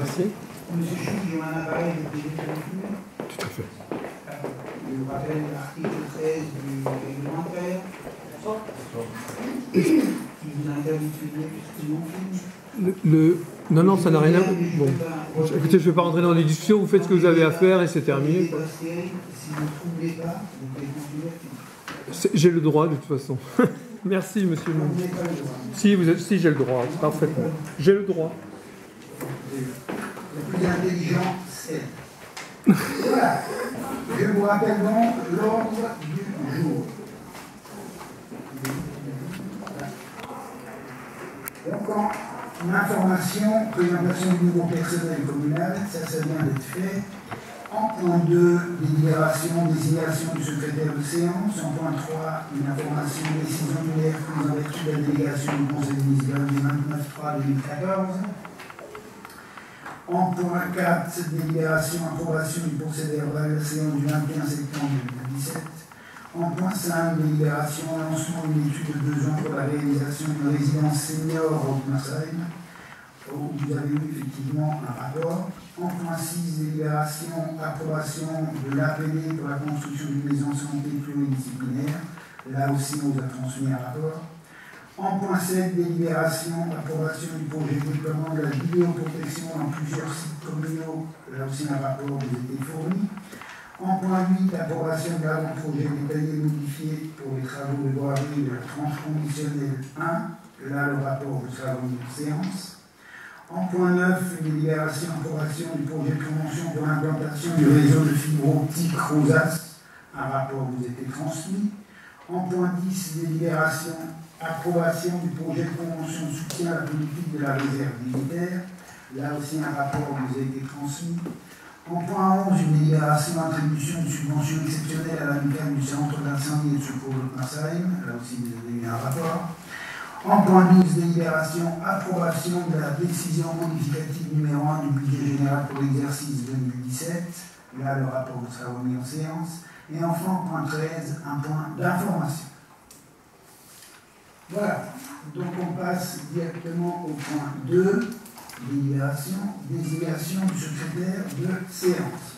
Merci. Monsieur Chou, j'ai un appareil de téléphone. Tout à fait. Je vous rappelle l'article 13 du règlement intérieur. Qui vous interdit de filmer puisque mon film. Non, non, ça n'a rien à voir. Bon. Écoutez, je ne vais pas rentrer dans les discussions, vous faites ce que vous avez à faire et c'est terminé. Si vous ne troublez pas, vous pouvez continuer à filmer. J'ai le droit de toute façon. Merci, monsieur. Vous n'avez pas le droit. Si, j'ai le droit, parfaitement. J'ai le droit. Le plus intelligent, c'est. Voilà. Je vous rappelle donc l'ordre du jour. Donc, en information, présentation du nouveau personnel communal, ça vient d'être fait. En point 2, délibération, désignation du secrétaire de séance. En point 3, une information, décision du maire prise en vertu de la délégation du conseil municipal du 29/3/2014. En point 4, délibération, approbation du procès verbal de la séance du 21 septembre 2017. En point 5, délibération, lancement d'une étude de 2 ans pour la réalisation d'une résidence senior au Mersheim, où vous avez eu effectivement un rapport. En point 6, délibération, approbation de l'APD pour la construction d'une maison de santé pluridisciplinaire. Là aussi, on vous a transmis un rapport. En point 7, délibération, approbation du projet de déploiement de la vidéoprotection dans plusieurs sites communaux. Là aussi, un rapport vous a été fourni. En point 8, approbation de l'avant-projet détaillé modifié pour les travaux de voirie de la tranche conditionnelle 1. Là, le rapport vous sera remis en séance. En point 9, une délibération, approbation du projet de convention pour l'implantation du réseau de fibre optique Rosas. Un rapport vous a été transmis. En point 10, délibération, approbation du projet de convention de soutien à la politique de la réserve militaire. Là aussi, un rapport vous a été transmis. En point 11, une délibération, attribution de subvention exceptionnelle à l'amicale du centre d'incendie et de secours de Mersheim. Là aussi, vous avez eu un rapport. En point 12, délibération, approbation de la décision modificative numéro 1 du budget général pour l'exercice 2017. Là, le rapport vous sera remis en séance. Et enfin, en point 13, un point d'information. Voilà. Donc, on passe directement au point 2, délibération, désignation du secrétaire de séance.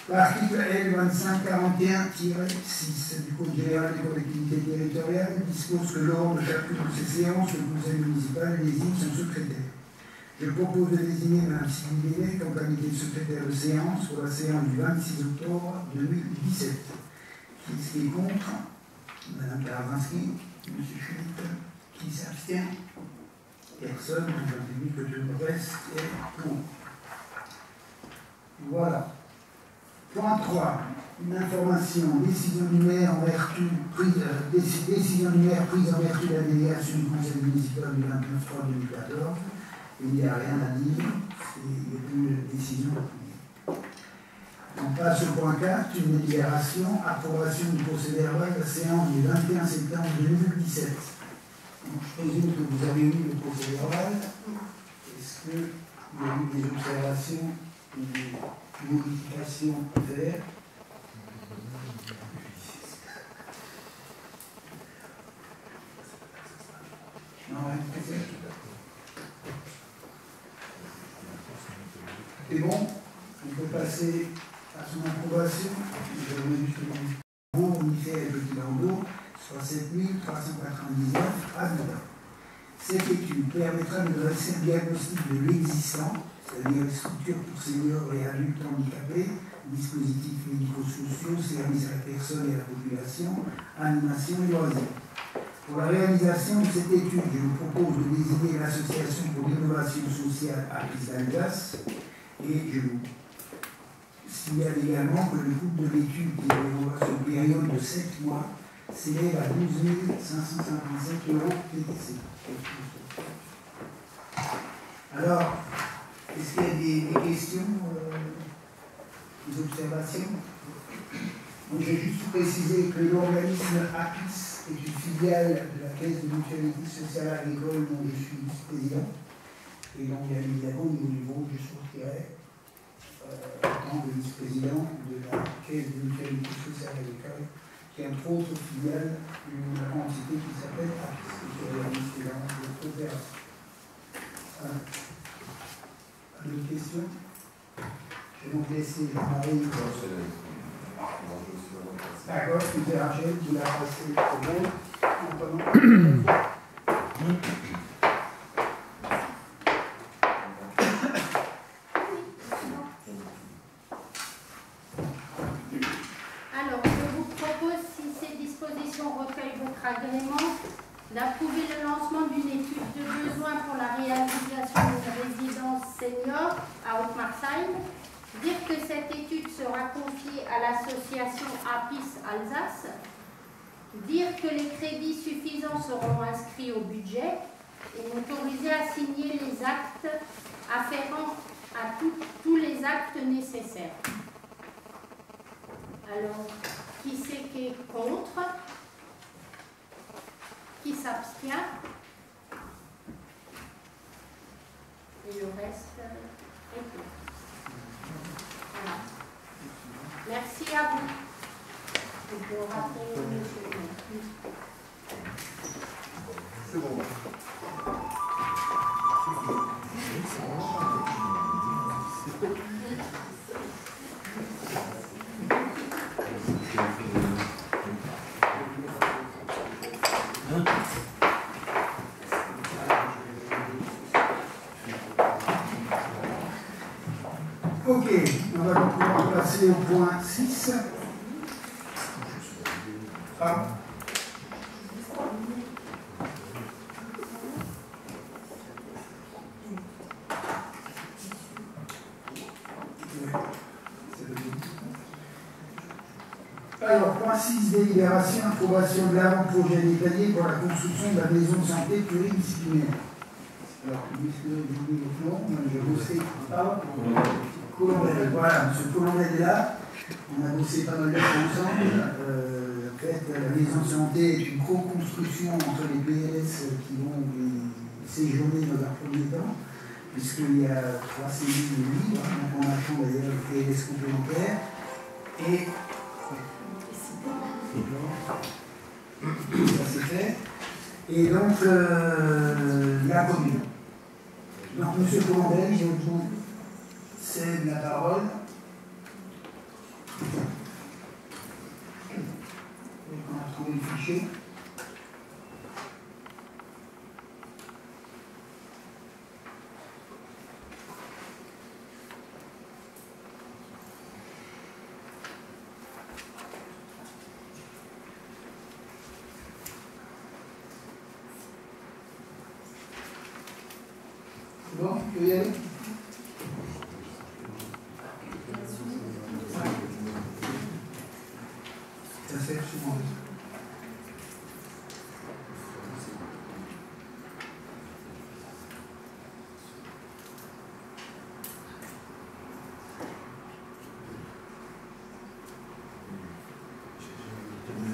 L'article L2541-6 du Code général des collectivités territoriales dispose que lors de chacune de ces séances, le conseil municipal désigne son secrétaire. Je propose de désigner Mme Sylvie Bélec en qualité de secrétaire de séance pour la séance du 26 octobre 2017. Qui est contre? Mme Karazinski, M. Schmitt, qui s'abstient? Personne, vous avez vu que tout le reste est pour. Voilà. Point 3. Une information, décision du maire en vertu décision du maire prise en vertu de la délégation du conseil municipal du 29/3/2014. Il n'y a rien à dire, il n'y a plus de décision. On passe au point 4, une délibération, approbation du procès verbal de la séance du 21 septembre 2017. Donc, je présume que vous avez eu le procès verbal. Est-ce qu'il y a eu des observations ou des modifications à faire? Non, rien de faire. C'est bon? On peut passer à son approbation. Je remets justement le mot unitaire et petit bandeau, soit 7399 à 9. Cette étude permettra de dresser un diagnostic de l'existant, c'est-à-dire les structures pour seniors et adultes handicapés, dispositifs médico-sociaux, services à la personne et à la population, animation et loisirs. Pour la réalisation de cette étude, je vous propose de désigner l'Association pour l'innovation sociale à Alsace. Et je vous signale également que le coût de l'étude qui est sur une période de 7 mois s'élève à 12 555 € TTC. Alors, est-ce qu'il y a des questions, des observations? Donc, j'ai juste précisé que l'organisme APIS est une filiale de la Caisse de mutualité sociale agricole dont je suis vice-président. Et donc, bien évidemment, au niveau, je sortirai en tant que vice-président de la Caisse de mutualité sociale agricole, qui a entre autres filiale une entité qui s'appelle APIS, qui est l'organisme de coopération. Voilà. D'autres questions? Je vais donc laisser Marie. D'accord, c'était Rachel qui l'a passé au bon. Alors, je vous propose, si ces dispositions recueillent votre agrément, d'approuver le lancement d'une étude de besoin pour la réalisation d'une résidence senior à Haute-Marsheim. Dire que cette étude sera confiée à l'association APIS Alsace. Dire que les crédits suffisants seront inscrits au budget et m'autoriser à signer les actes afférents à tous les actes nécessaires. Alors, qui c'est qui est contre? Qui s'abstient? Et le reste est pour. Voilà. Merci à vous. Je peux rappeler monsieur. C'est bon. Ok, on va donc pouvoir passer au point 6. Ah. Alors, point 6, délibération, approbation de l'avant-projet détaillé pour la construction de la maison de santé pluridisciplinaire. Alors, puisque vous dites votre nom, je vous sais pas. Colombel, voilà, M. Colombel est là. On a bossé pas mal de choses ensemble. En fait, la maison de santé est une co-construction entre les PLS qui vont y séjourner dans un premier temps, puisqu'il y a 3 cellules libres, donc on attend d'ailleurs le PLS complémentaire. Et ça c'est fait. Et donc, la commune. Donc, M. Colombel, je vous cède la parole. On a trouvé le fichier. C'est bon, tu peux y aller? Ça fait souvent.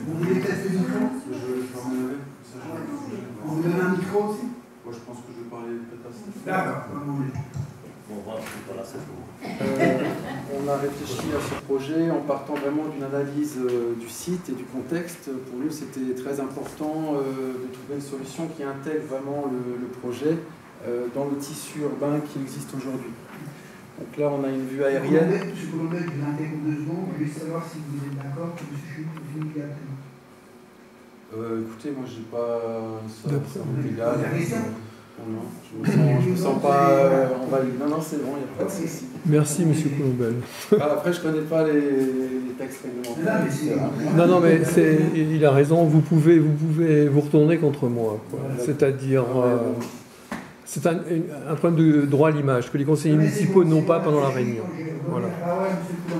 Vous voulez peut-être le micro? On vous donne un micro aussi? Moi, je pense que je vais parler peut-être assez. D'accord, comme vous voulez. On a réfléchi à ce projet en partant vraiment d'une analyse du site et du contexte. Pour nous, c'était très important de trouver une solution qui intègre vraiment le projet dans le tissu urbain qui existe aujourd'hui. Donc là, on a une vue aérienne. Monsieur Colombel, je vous intègre 2 secondes. Je voulais savoir si vous êtes d'accord que M. Chute finit directement. Écoutez, moi, j'ai pas ça Vous légal. avez la question? Non, je me sens pas envahi. Non, c'est bon, il n'y a pas de souci. Merci, M. Colombel. Après, je ne connais pas les textes réglementaires, etc. Non, mais il a raison, vous pouvez vous retourner contre moi. C'est-à-dire, c'est un problème de droit à l'image que les conseillers municipaux n'ont pas pendant la réunion. Voilà.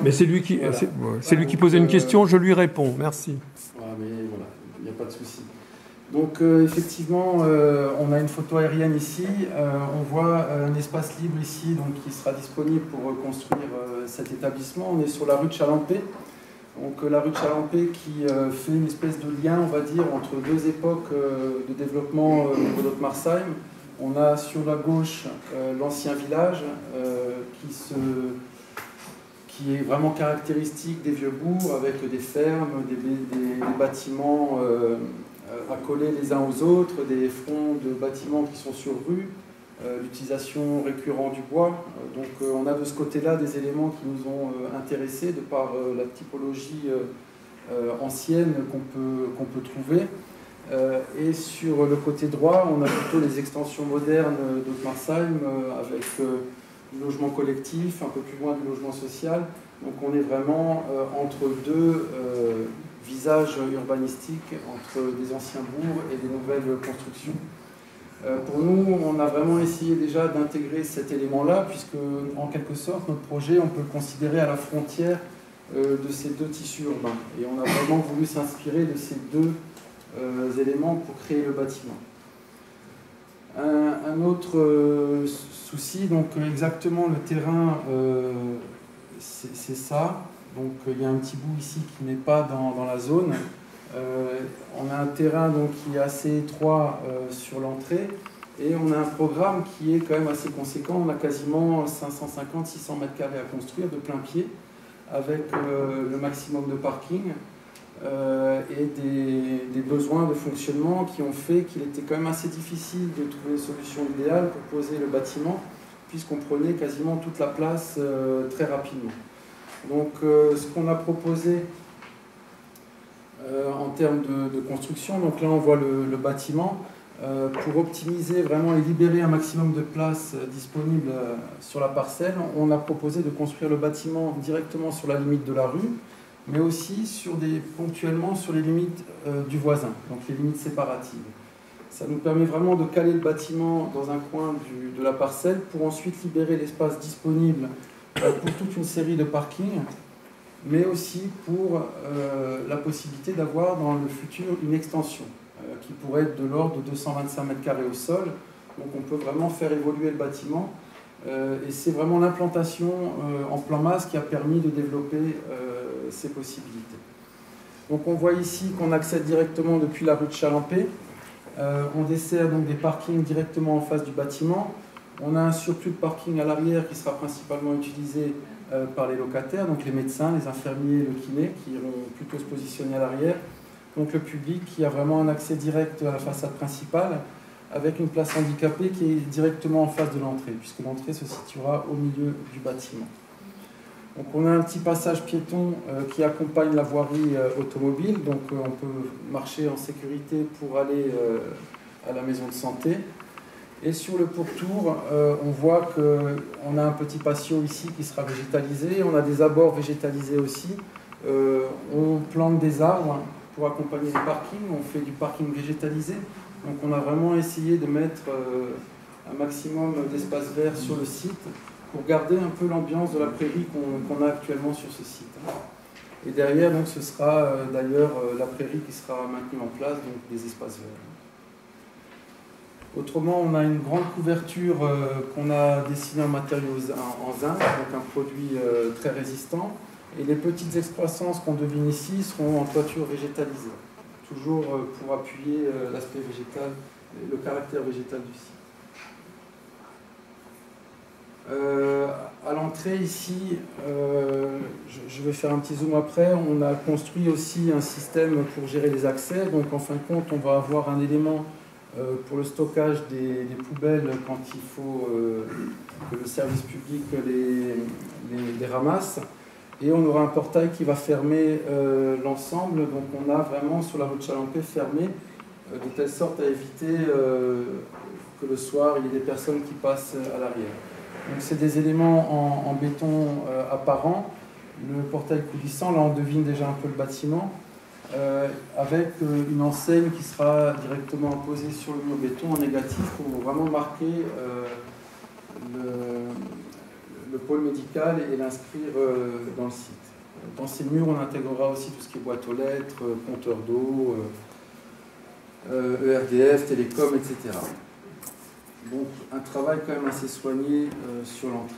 Mais c'est lui qui posait une question, je lui réponds. Merci. Voilà, mais voilà, il n'y a pas de souci. Donc effectivement, on a une photo aérienne ici. On voit un espace libre ici donc, qui sera disponible pour construire cet établissement. On est sur la rue de Chalampé. Donc la rue de Chalampé qui fait une espèce de lien, on va dire, entre 2 époques de développement au niveau d'Haute-Marsheim. On a sur la gauche l'ancien village qui est vraiment caractéristique des vieux bourgs avec des fermes, des bâtiments accolés les uns aux autres, des fronts de bâtiments qui sont sur rue, l'utilisation récurrente du bois. Donc on a de ce côté-là des éléments qui nous ont intéressés de par la typologie ancienne qu'on peut trouver. Et sur le côté droit, on a plutôt les extensions modernes d'Ottmarsheim avec du logement collectif, un peu plus loin du logement social. Donc on est vraiment entre deux visages urbanistiques, entre des anciens bourgs et des nouvelles constructions. Pour nous, on a vraiment essayé déjà d'intégrer cet élément-là, puisque en quelque sorte, notre projet, on peut le considérer à la frontière de ces deux tissus urbains. Et on a vraiment voulu s'inspirer de ces deux éléments pour créer le bâtiment. Un autre souci, donc exactement le terrain, c'est ça. Donc il y a un petit bout ici qui n'est pas dans la zone. On a un terrain donc, qui est assez étroit sur l'entrée, et on a un programme qui est quand même assez conséquent. On a quasiment 550-600 mètres carrés à construire de plein pied, avec le maximum de parking et des besoins de fonctionnement qui ont fait qu'il était quand même assez difficile de trouver une solution idéale pour poser le bâtiment, puisqu'on prenait quasiment toute la place très rapidement. Donc ce qu'on a proposé en termes de construction, donc là on voit le bâtiment, pour optimiser vraiment et libérer un maximum de place disponible sur la parcelle, on a proposé de construire le bâtiment directement sur la limite de la rue, mais aussi ponctuellement sur les limites du voisin, donc les limites séparatives. Ça nous permet vraiment de caler le bâtiment dans un coin de la parcelle pour ensuite libérer l'espace disponible pour toute une série de parkings, mais aussi pour la possibilité d'avoir dans le futur une extension qui pourrait être de l'ordre de 225 mètres carrés au sol. Donc on peut vraiment faire évoluer le bâtiment. Et c'est vraiment l'implantation en plan masse qui a permis de développer ces possibilités. Donc on voit ici qu'on accède directement depuis la rue de Chalampé. On dessert donc des parkings directement en face du bâtiment. On a un surplus de parking à l'arrière qui sera principalement utilisé par les locataires, donc les médecins, les infirmiers, le kiné, qui vont plutôt se positionner à l'arrière. Donc le public qui a vraiment un accès direct à la façade principale, avec une place handicapée qui est directement en face de l'entrée, puisque l'entrée se situera au milieu du bâtiment. Donc on a un petit passage piéton qui accompagne la voirie automobile, donc on peut marcher en sécurité pour aller à la maison de santé. Et sur le pourtour, on voit qu'on a un petit patio ici qui sera végétalisé, on a des abords végétalisés aussi, on plante des arbres pour accompagner les parkings, on fait du parking végétalisé. Donc on a vraiment essayé de mettre un maximum d'espace vert sur le site pour garder un peu l'ambiance de la prairie qu'on a actuellement sur ce site. Et derrière, donc, ce sera d'ailleurs la prairie qui sera maintenue en place, donc des espaces verts. Autrement, on a une grande couverture qu'on a dessinée en matériaux en zinc, donc un produit très résistant. Et les petites excroissances qu'on devine ici seront en toiture végétalisée, toujours pour appuyer l'aspect végétal, le caractère végétal du site. À l'entrée ici, je vais faire un petit zoom après, on a construit aussi un système pour gérer les accès. Donc en fin de compte, on va avoir un élément pour le stockage des poubelles quand il faut que le service public les ramasse. Et on aura un portail qui va fermer l'ensemble. Donc on a vraiment sur la rue de Chalampé fermé de telle sorte à éviter que le soir il y ait des personnes qui passent à l'arrière. Donc c'est des éléments en béton apparents. Le portail coulissant, là on devine déjà un peu le bâtiment, avec une enseigne qui sera directement posée sur le mur béton en négatif pour vraiment marquer le pôle médical et l'inscrire dans le site. Dans ces murs, on intégrera aussi tout ce qui est boîte aux lettres, compteur d'eau, ERDF, télécom, etc. Donc un travail quand même assez soigné sur l'entrée.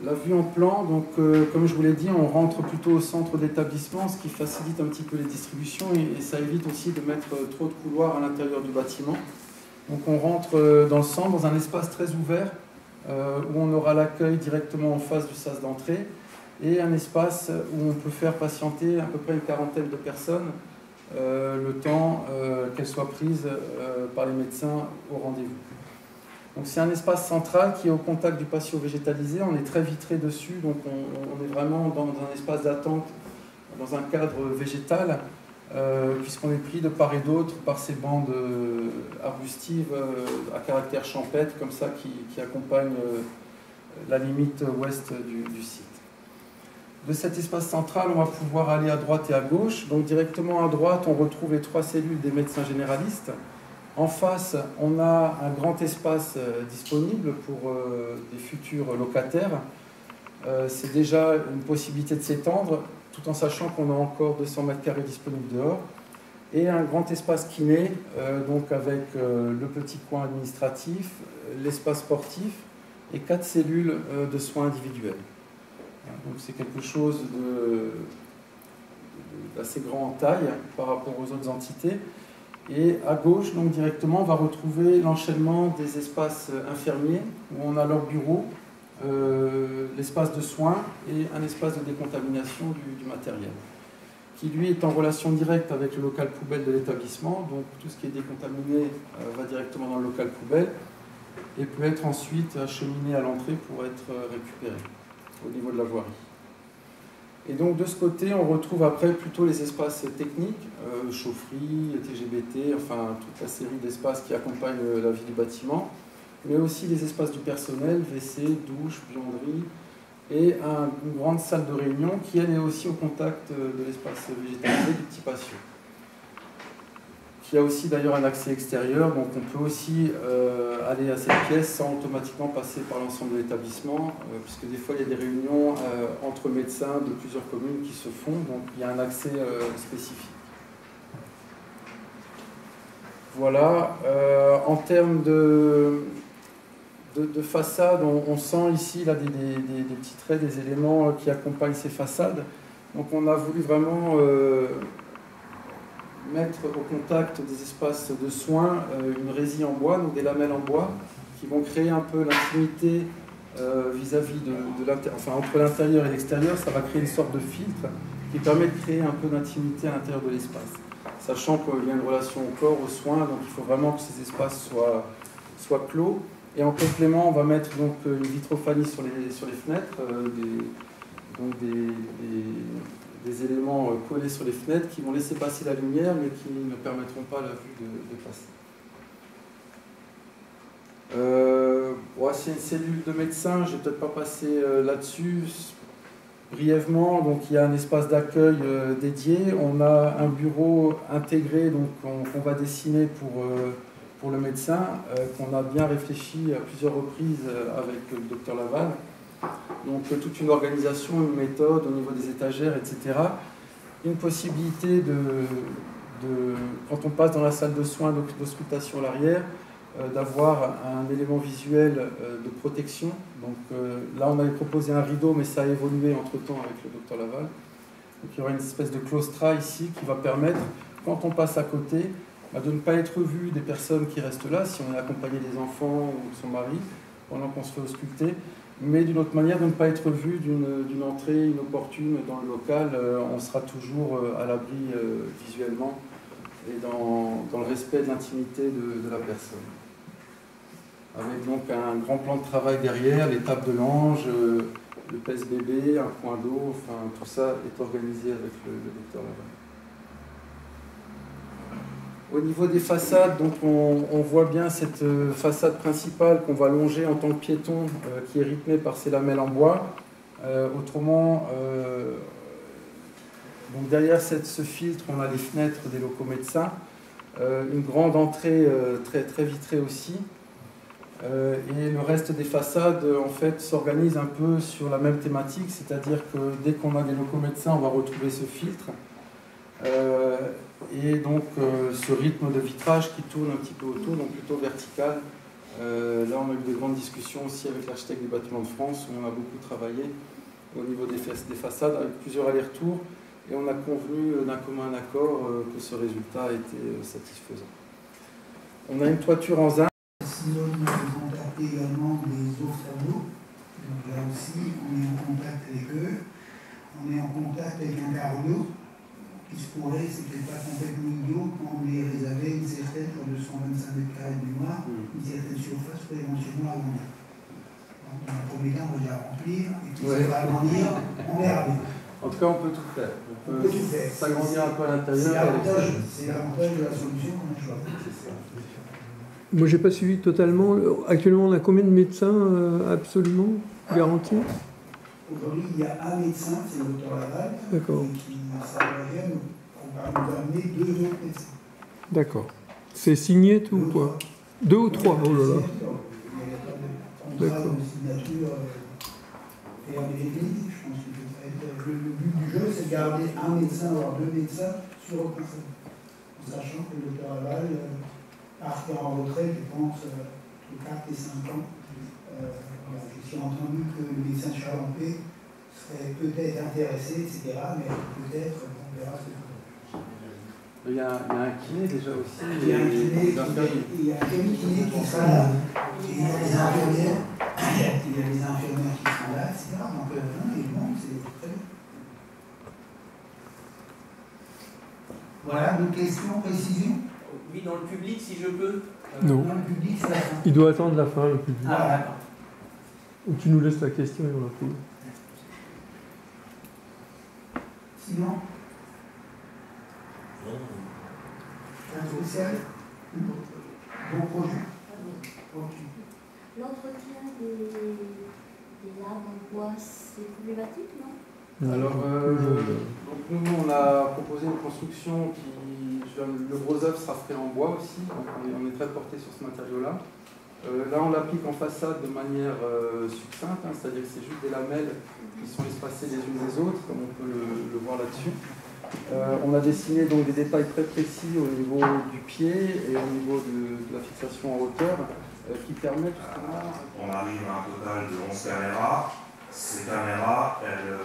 La vue en plan, donc comme je vous l'ai dit, on rentre plutôt au centre d'établissement, ce qui facilite un petit peu les distributions et ça évite aussi de mettre trop de couloirs à l'intérieur du bâtiment. Donc on rentre dans le centre, dans un espace très ouvert, où on aura l'accueil directement en face du sas d'entrée et un espace où on peut faire patienter à peu près une quarantaine de personnes le temps qu'elles soient prises par les médecins au rendez-vous. Donc c'est un espace central qui est au contact du patio végétalisé, on est très vitré dessus, donc on est vraiment dans un espace d'attente, dans un cadre végétal, puisqu'on est pris de part et d'autre par ces bandes arbustives à caractère champêtre, comme ça, qui accompagnent la limite ouest du site. De cet espace central, on va pouvoir aller à droite et à gauche. Donc directement à droite, on retrouve les 3 cellules des médecins généralistes. En face, on a un grand espace disponible pour des futurs locataires. C'est déjà une possibilité de s'étendre, tout en sachant qu'on a encore 200 mètres carrés disponibles dehors. Et un grand espace kiné, donc avec le petit coin administratif, l'espace sportif et 4 cellules de soins individuels. Donc c'est quelque chose d'assez grand en taille par rapport aux autres entités. Et à gauche, donc directement, on va retrouver l'enchaînement des espaces infirmiers, où on a leur bureau, l'espace de soins et un espace de décontamination du matériel, qui lui est en relation directe avec le local poubelle de l'établissement. Donc tout ce qui est décontaminé va directement dans le local poubelle et peut être ensuite acheminé à l'entrée pour être récupéré au niveau de la voirie. Et donc de ce côté, on retrouve après plutôt les espaces techniques, chaufferie, TGBT, enfin toute la série d'espaces qui accompagnent la vie du bâtiment, mais aussi les espaces du personnel, WC, douche, buanderie, et une grande salle de réunion qui elle est aussi au contact de l'espace végétalisé du petit patio. Qui a aussi d'ailleurs un accès extérieur, donc on peut aussi aller à cette pièce sans automatiquement passer par l'ensemble de l'établissement, puisque des fois il y a des réunions entre médecins de plusieurs communes qui se font, donc il y a un accès spécifique. Voilà, en termes de façade, on sent ici là, des petits traits, des éléments qui accompagnent ces façades. Donc on a voulu vraiment mettre au contact des espaces de soins une résille en bois, donc des lamelles en bois, qui vont créer un peu l'intimité vis-à-vis entre l'intérieur et l'extérieur. Ça va créer une sorte de filtre qui permet de créer un peu d'intimité à l'intérieur de l'espace. Sachant qu'il y a une relation au corps, aux soins, donc il faut vraiment que ces espaces soient clos. Et en complément, on va mettre donc une vitrophanie sur les fenêtres, des éléments collés sur les fenêtres qui vont laisser passer la lumière mais qui ne permettront pas à la vue de passer. C'est une cellule de médecins, je ne vais peut-être pas passer là-dessus brièvement. Donc il y a un espace d'accueil dédié, on a un bureau intégré donc, qu'on va dessiner pour le médecin, qu'on a bien réfléchi à plusieurs reprises avec le docteur Laval. Donc toute une organisation, une méthode au niveau des étagères, etc. Une possibilité quand on passe dans la salle de soins d'auscultation à l'arrière, d'avoir un élément visuel de protection. Donc là on avait proposé un rideau, mais ça a évolué entre-temps avec le docteur Laval. Donc il y aura une espèce de claustra ici qui va permettre, quand on passe à côté, de ne pas être vu des personnes qui restent là, si on est accompagné des enfants ou de son mari, pendant qu'on se fait ausculter, mais d'une autre manière de ne pas être vu d'une entrée inopportune dans le local. On sera toujours à l'abri visuellement et dans le respect de l'intimité de la personne. Avec donc un grand plan de travail derrière, les tables de lange, le pèse-bébé, un point d'eau, enfin tout ça est organisé avec le docteur Laval. Au niveau des façades, donc on voit bien cette façade principale qu'on va longer en tant que piéton, qui est rythmée par ces lamelles en bois. Autrement, donc derrière ce filtre, on a les fenêtres des locaux médecins, une grande entrée très, très vitrée aussi. Et le reste des façades, en fait, s'organise un peu sur la même thématique, c'est-à-dire que dès qu'on a des locaux médecins, on va retrouver ce filtre. Et donc ce rythme de vitrage qui tourne un petit peu autour, donc plutôt vertical. Là on a eu de grandes discussions aussi avec l'architecte des bâtiments de France, où on a beaucoup travaillé au niveau des façades avec plusieurs allers-retours, et on a convenu d'un commun accord que ce résultat était satisfaisant. On a une toiture en zinc. Sinon, on a contacté également les ophtalmos, donc là aussi on est en contact avec eux. On est en contact avec un cardio qui se pourrait, c'était pas complètement idiot, quand on les réservait une certaine pour 225 mètres carrés de mémoire, une certaine surface pour éventuellement agrandir. Donc, dans le premier temps, on va déjà remplir, et puis Ouais. ça va agrandir, on verra bien. En tout cas, on peut tout faire. On peut tout faire. S'agrandir un peu à C'est l'intérieur. l'avantage de la solution qu'on a choisie. C'est ça. Moi, j'ai pas suivi totalement. Actuellement, on a combien de médecins absolument garantis? Aujourd'hui, il y a un médecin, c'est le docteur Laval, D'accord. qui s'engage à nous amener 2 autres médecins. D'accord. C'est signé tout ou quoi? 2 ou 3? Oh là là. Il n'y a pas de contrat de signature fermé définitif. Je pense que le but du jeu, c'est de garder un médecin, voire 2 médecins sur le principe. En sachant que le docteur Laval partira en retraite, je pense, de 4 et 5 ans. Voilà, j'ai entendu que le médecin Chalampé serait peut-être intéressé, etc. Mais peut-être, on verra ce que ça donne. Il y a un kiné déjà aussi. Il y a un kiné qui sera là. Et il y a les infirmières, qui seront là, etc. Donc, non, et le monde, c'est très bien. Voilà, d'autres questions, précisions? Oui, dans le public, si je peux. Non. Dans le public, c'est la fin. Il doit attendre la fin, le public. Ah, d'accord. Ou tu nous laisses la question et on la pose. Sinon, un spécial? Bon projet? Ok. L'entretien des arbres en bois, c'est problématique, non? Alors, donc nous, on a proposé une construction qui. Le gros œuvre sera fait en bois aussi, donc on est très porté sur ce matériau-là. Là, on l'applique en façade de manière succincte, hein, c'est-à-dire que c'est juste des lamelles qui sont espacées les unes des autres, comme on peut le voir là-dessus. On a dessiné donc des détails très précis au niveau du pied et au niveau de la fixation en hauteur, qui permettent justement. On arrive à un total de 11 caméras. Ces caméras, elles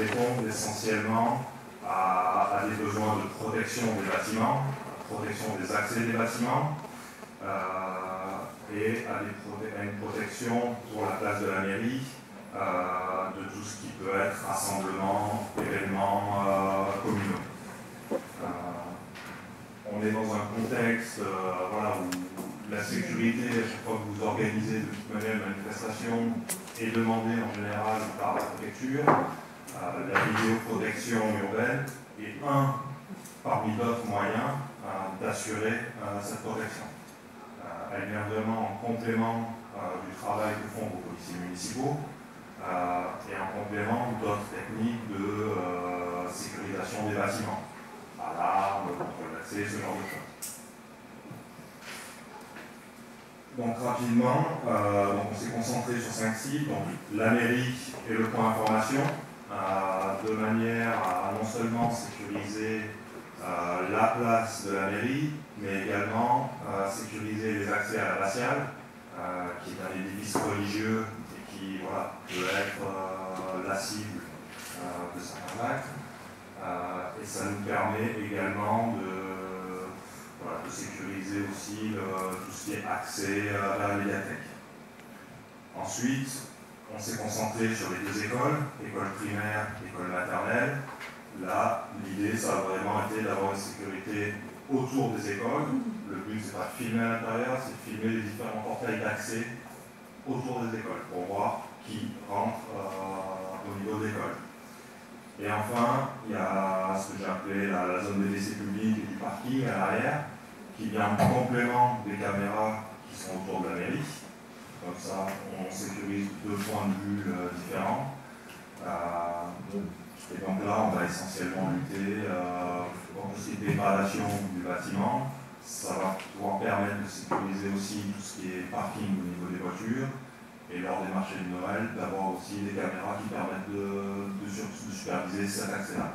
répondent essentiellement à des besoins de protection des bâtiments, protection des accès des bâtiments, et à une protection pour la place de la mairie de tout ce qui peut être rassemblement, événements communaux. On est dans un contexte voilà, où la sécurité, à chaque fois que vous organisez de toute manière une manifestation, est demandée en général par la préfecture. La vidéoprotection urbaine est un parmi d'autres moyens d'assurer cette protection. Elle vient vraiment en complément du travail que font vos policiers municipaux et en complément d'autres techniques de sécurisation des bâtiments, alarmes, contrôle d'accès, ce genre de choses. Donc rapidement, on s'est concentré sur 5 sites, donc la mairie et le point information, de manière à non seulement sécuriser la place de la mairie, mais également sécuriser les accès à l'abbatiale, qui est un édifice religieux et qui voilà, peut être la cible de certains actes. Et ça nous permet également de sécuriser aussi tout ce qui est accès vers la médiathèque. Ensuite, on s'est concentré sur les 2 écoles, école primaire, école maternelle. Là, l'idée, ça a vraiment été d'avoir une sécurité autour des écoles. Le but, c'est pas de filmer à l'intérieur, c'est de filmer les différents portails d'accès autour des écoles pour voir qui rentre au niveau de l'école. Et enfin, il y a ce que j'ai appelé la zone des décès publics et du parking à l'arrière, qui vient en complément des caméras qui sont autour de la mairie. Comme ça, on sécurise 2 points de vue différents. Et donc là, on va essentiellement lutter contre cette dégradation du bâtiment. Ça va pouvoir permettre de sécuriser aussi tout ce qui est parking au niveau des voitures. Et lors des marchés de Noël, d'avoir aussi des caméras qui permettent de superviser cet accès-là.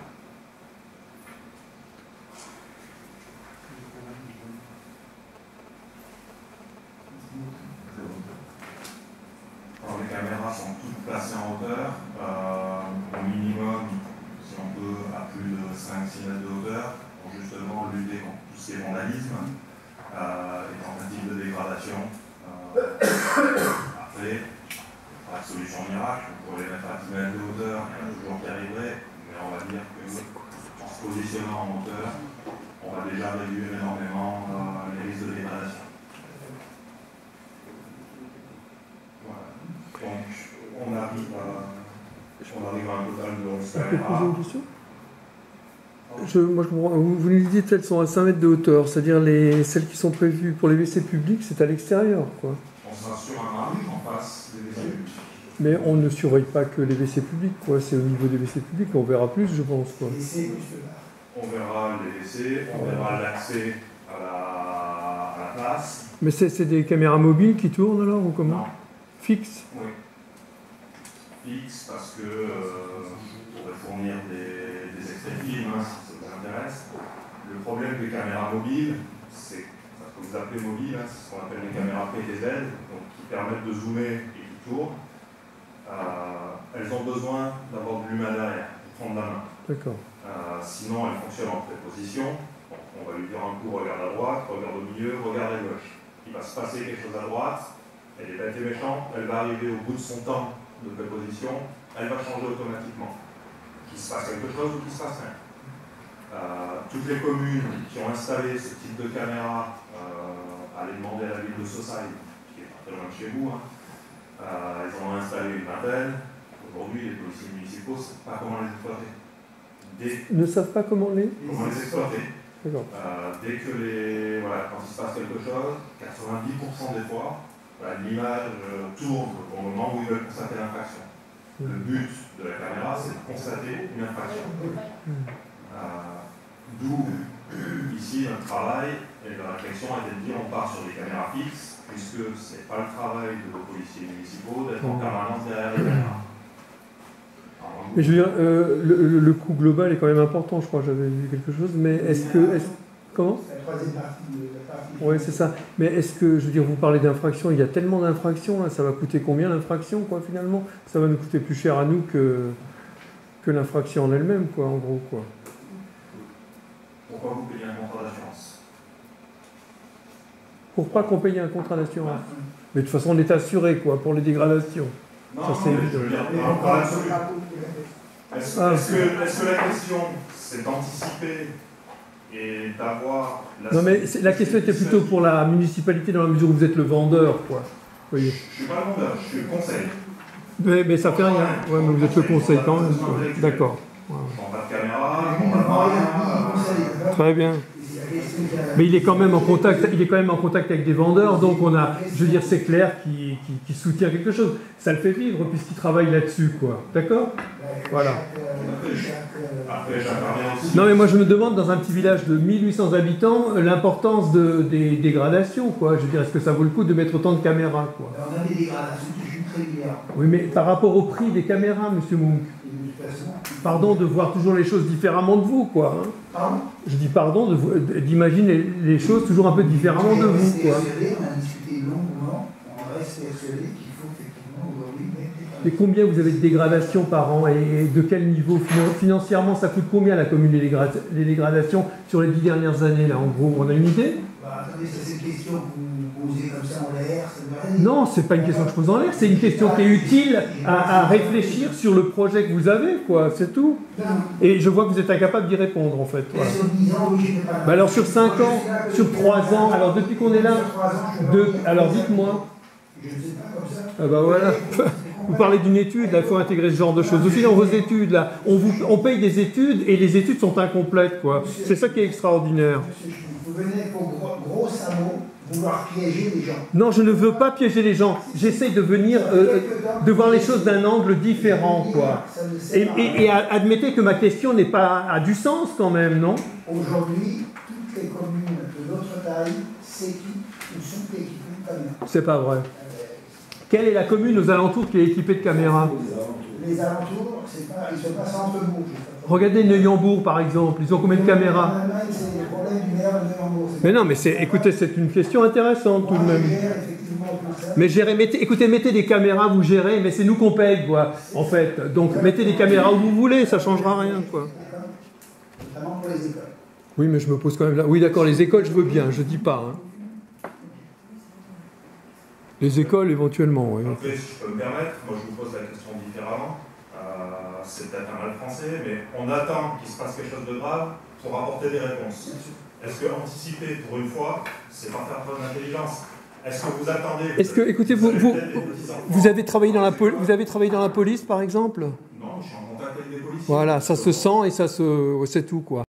Alors, les caméras sont toutes placées en hauteur, au minimum, si on peut, à plus de 5-6 mètres de hauteur, pour justement lutter contre tout ce qui est vandalisme et tentative de dégradation. Après, pas de solution miracle, pour les mettre à 10 mètres de hauteur, il y en a toujours qui arriveraient, mais on va dire que en se positionnant en hauteur, on va déjà réduire énormément les risques de dégradation. on arrive à un total de 11 Je peux poser caméras. une question? Moi, je comprends. Vous nous dites qu'elles sont à 5 mètres de hauteur, c'est-à-dire celles qui sont prévues pour les WC publics, c'est à l'extérieur, quoi. On sera sur un mari en face des WC publics. Mais on ne surveille pas que les WC publics, quoi. C'est au niveau des WC publics qu'on verra plus, je pense, quoi. On verra les WC, on verra l'accès à la place. Mais c'est des caméras mobiles qui tournent alors, ou comment? Non. Fixes? Oui. Fixe parce que on pourrait fournir des extraits de films, hein, si ça vous intéresse. Le problème des caméras mobiles, c'est ce que vous appelez mobile, hein, c'est ce qu'on appelle les caméras PTZ, donc qui permettent de zoomer et qui tournent. Elles ont besoin d'avoir de l'humain derrière, de prendre la main. D'accord. Sinon, elles fonctionnent en préposition. Bon, on va lui dire un coup, regarde à droite, regarde au milieu, regarde à gauche. Il va se passer quelque chose à droite, elle est bête et méchante, elle va arriver au bout de son temps de préposition, elle va changer automatiquement. Qu'il se passe quelque chose ou qu'il se passe rien. Toutes les communes qui ont installé ce type de caméra, allez demander à la ville de Saussay, qui est pas très loin de chez vous, hein, ils en ont installé une vingtaine. Aujourd'hui, les policiers municipaux ne savent pas comment les exploiter. Ne savent pas comment les exploiter. D'accord. Dès que quand il se passe quelque chose, 90% des fois, l'image tourne au moment où ils veulent constater l'infraction. Le but de la caméra, c'est de constater une infraction. D'où, ici, notre travail et la réflexion a été de dire on part sur des caméras fixes, puisque ce n'est pas le travail de nos policiers municipaux d'être en permanence derrière les caméras. Mais je veux dire, le coût global est quand même important, je crois, j'avais vu quelque chose, mais est-ce que... Comment? C'est la troisième partie de la partie. Oui, c'est ça. Mais est-ce que, je veux dire, vous parlez d'infractions, il y a tellement d'infractions, là, ça va coûter combien l'infraction, quoi, finalement? Ça va nous coûter plus cher à nous que l'infraction en elle-même, quoi, en gros, quoi. Pourquoi vous payez un contrat d'assurance? Pour pas qu'on paye un contrat d'assurance. Mais de toute façon, on est assuré, quoi, pour les dégradations. Non, ça, c'est évident. je veux dire, est-ce que la question, c'est d'anticiper et d'avoir... Non, mais la question était plutôt pour la municipalité, dans la mesure où vous êtes le vendeur, quoi. Vous voyez. Je ne suis pas le vendeur, je suis le conseil. Mais ça fait rien. Ouais, mais vous êtes le conseil quand même. D'accord. Ouais. On n'a pas de caméra, on n'a pas... Très bien. Mais il est quand même en contact, avec des vendeurs, donc on a, je veux dire, c'est clair qui soutient quelque chose. Ça le fait vivre puisqu'il travaille là-dessus, quoi. D'accord? Voilà. Après, j'interviens aussi. Non, mais moi je me demande, dans un petit village de 1800 habitants, l'importance des dégradations, quoi. Je veux dire, est-ce que ça vaut le coup de mettre autant de caméras, quoi? On a des dégradations qui jouent très bien. Oui, mais par rapport au prix des caméras, monsieur Mounk. Pardon de voir toujours les choses différemment de vous, quoi. Hein. Pardon? Je dis pardon d'imaginer les choses toujours un peu différemment de vous, quoi. On a discuté longuement, on reste persuadé qu'il faut effectivement aujourd'hui mettre... Et combien vous avez de dégradations par an et de quel niveau? Financièrement, ça coûte combien la commune les dégradations sur les 10 dernières années, là, en gros? On a une idée? Attendez, ça c'est une question que vous posez comme ça en l'air, ça ne veut rien dire. Non, c'est pas une question que je pose en l'air, c'est une question qui est utile à réfléchir sur le projet que vous avez, quoi, c'est tout. Et je vois que vous êtes incapable d'y répondre, en fait. Voilà. Sur 10 ans, oui, je n'ai pas... Bah alors sur 5 ans, sur 3 ans, alors depuis qu'on est là, alors dites-moi. Je ne sais pas comme ça. Ah bah voilà. Vous parlez d'une étude, là, il faut intégrer ce genre de choses. Aussi dans vos études, là, on paye des études et les études sont incomplètes, quoi. C'est ça qui est extraordinaire. Monsieur, vous venez pour gros sabots vouloir piéger les gens. Non, je ne veux pas piéger les gens. J'essaye de venir, de voir les choses d'un angle différent, quoi. Et admettez que ma question a du sens quand même, non? Aujourd'hui, toutes les communes de notre taille s'équipent ou sont équipées de caméras. C'est pas vrai. Quelle est la commune aux alentours qui est équipée de caméras? Les alentours, ils ne sont pas centre-bourg. Regardez Neuillembourg par exemple, ils ont combien de caméras? En Allemagne, c'est le problème du maire de Neuillembourg. Mais non, mais écoutez, c'est une question intéressante tout de même. Mais mettez des caméras, vous gérez, mais c'est nous qu'on paye, quoi, en fait. Donc mettez des caméras où vous voulez, ça changera rien, quoi. Notamment pour les écoles. Oui, mais je me pose quand même là. Oui, d'accord, les écoles, je veux bien, je dis pas. Hein. Les écoles, éventuellement, oui. Après, si je peux me permettre, moi je vous pose la question différemment. C'est peut-être un mal français, mais on attend qu'il se passe quelque chose de grave pour apporter des réponses. Est-ce que anticiper pour une fois, c'est pas faire preuve d'intelligence? Est-ce que vous attendez Est-ce que, écoutez, vous avez travaillé dans la police, par exemple? Non, je suis en contact avec des policiers. Voilà, ça se sent et c'est tout, quoi.